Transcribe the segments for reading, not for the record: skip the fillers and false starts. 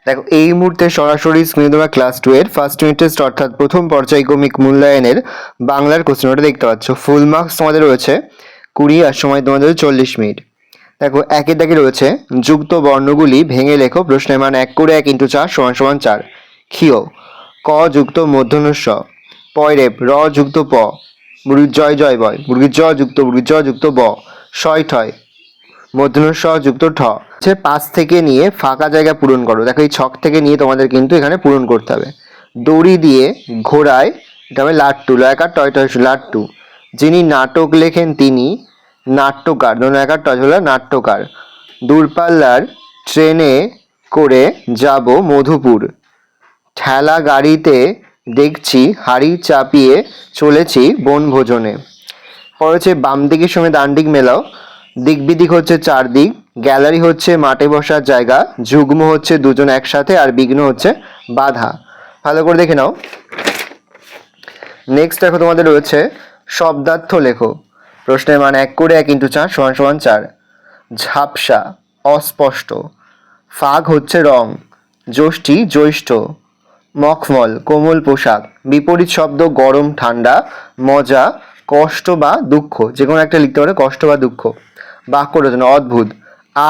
দেখো এই মুহূর্তে সরাসরি স্ক্রিনে তোমরা ক্লাস 2 এর ফার্স্ট ইউনিট টেস্ট অর্থাৎ প্রথম পর্যায়ক্রমিক মূল্যায়নের বাংলার কোশ্চেনটা দেখতে পাচ্ছ। ফুল মার্কস তোমাদের রয়েছে 20 আর সময় তোমাদের 40 মিনিট। দেখো একের দাগে রয়েছে যুক্ত বর্ণগুলি ভেঙে লেখো, প্রশ্নের মান 1 করে 1 × 4 = 4। ক্ষিয় ক যুক্ত মূর্ধন্য ষ, পয়রেপ র যুক্ত প, মুরগির জয় জয় বয়, মুরগির জ যুক্ত ব, শয় ঠয় মূর্ধন্য ষ যুক্ত ঠ। 5 থেকে নিয়ে ফাঁকা জায়গা পূরণ করো। দেখো এই ছক থেকে নিয়ে তোমাদের কিন্তু এখানে পূরণ করতে হবে। দড়ি দিয়ে ঘোড়ায়, এটা হবে লাট্টু, লয়কার টয় টয় লাট্টু। যিনি নাটক লেখেন তিনি নাট্যকার, দোনাকার টয় হলো নাট্যকার। দূরপাল্লার ট্রেনে করে যাব মধুপুর, ঠেলা গাড়িতে দেখছি হাড়ি চাপিয়ে চলেছি বনভোজনে। পড়েছে বাম দিকের সঙ্গে ডান দিক মেলাও। দিক বিদিক হচ্ছে 4 দিক, গ্যালারি হচ্ছে মাঠে বসার জায়গা, যুগ্ম হচ্ছে দুজন একসাথে, আর বিঘ্ন হচ্ছে বাধা। ভালো করে দেখে নাও। নেক্সট দেখো তোমাদের রয়েছে শব্দার্থ লেখো, প্রশ্নের মান 1 করে 1 × 4 = 4। ঝাপসা অস্পষ্ট, ফাগ হচ্ছে রং, জ্যোষ্ঠী জ্যৈষ্ঠ, মখমল কোমল পোশাক। বিপরীত শব্দ গরম ঠান্ডা, মজা কষ্ট বা দুঃখ, যে কোনো একটা লিখতে পারে, কষ্ট বা দুঃখ। বাক্য রচনা অদ্ভুত,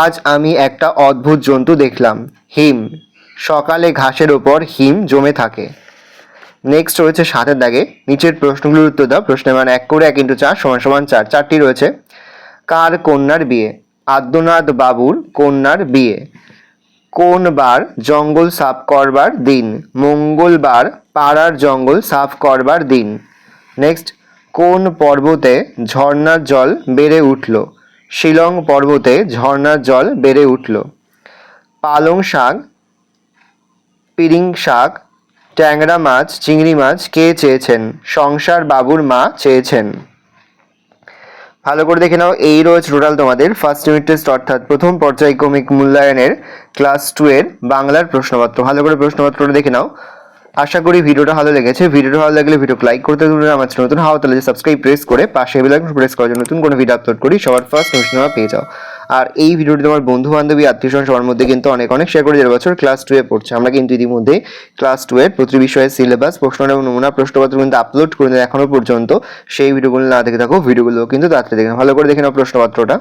আজ আমি একটা অদ্ভুত জন্তু দেখলাম। হিম সকালে ঘাসের ওপর হিম জমে থাকে। নেক্সট রয়েছে 7 দাগে, নিচের প্রশ্নগুলোর উত্তর দাও, প্রশ্নের মান 1 করে 1 × 4 = 4। 4টি রয়েছে। কার কন্যার বিয়ে? আদ্যনাথ বাবুর কন্যার বিয়ে। কোন বার জঙ্গল সাফ করবার দিন? মঙ্গলবার পাড়ার জঙ্গল সাফ করবার দিন। নেক্সট, কোন পর্বতে ঝর্ণার জল বেড়ে উঠল? শিলং পর্বতে ঝর্ণার জল বেড়ে উঠল। পালং শাক, পিরিং শাক, ট্যাংরা মাছ, চিংড়ি মাছ কে চেয়েছেন? সংসার বাবুর মা চেয়েছেন। ভালো করে দেখে নাও। এই রয়েছে টোটাল তোমাদের ফার্স্ট ইউনিট টেস্ট অর্থাৎ প্রথম পর্যায়ক্রমিক মূল্যায়নের ক্লাস 2 এর বাংলার প্রশ্নপত্র। ভালো করে প্রশ্নপত্রটা দেখে নাও। আশা করি ভিডিওটা ভালো লেগেছে। ভিডিওটা ভালো লাগলে ভিডিওকে লাইক করতে ভুলবেন না। আমার নতুন হওয়া তাহলে সাবস্ক্রাইব প্রেস করে পাশে বেল আইকন প্রেস করে নতুন কোনো ভিডিও আপলোড করি সবার ফার্স্ট নোটিফিকেশন পেয়ে যাও। আর এই ভিডিওটি তোমার বন্ধু বান্ধবী আত্মীয়স্বজন সবার মধ্যে কিন্তু অনেক শেয়ার করে, যারা বছর ক্লাস 2 এ পড়ছে। আমরা কিন্তু ইতিমধ্যে ক্লাস 2 এর প্রতি বিষয়ের সিলেবাস, প্রশ্ন এবং নমুনা প্রশ্নপত্র কিন্তু আপলোড করে দেন এখনো পর্যন্ত। সেই ভিডিওগুলো না দেখে থাকো, ভিডিওগুলো কিন্তু তাড়াতাড়ি দেখে ভালো করে দেখে নাও প্রশ্নপত্রটা।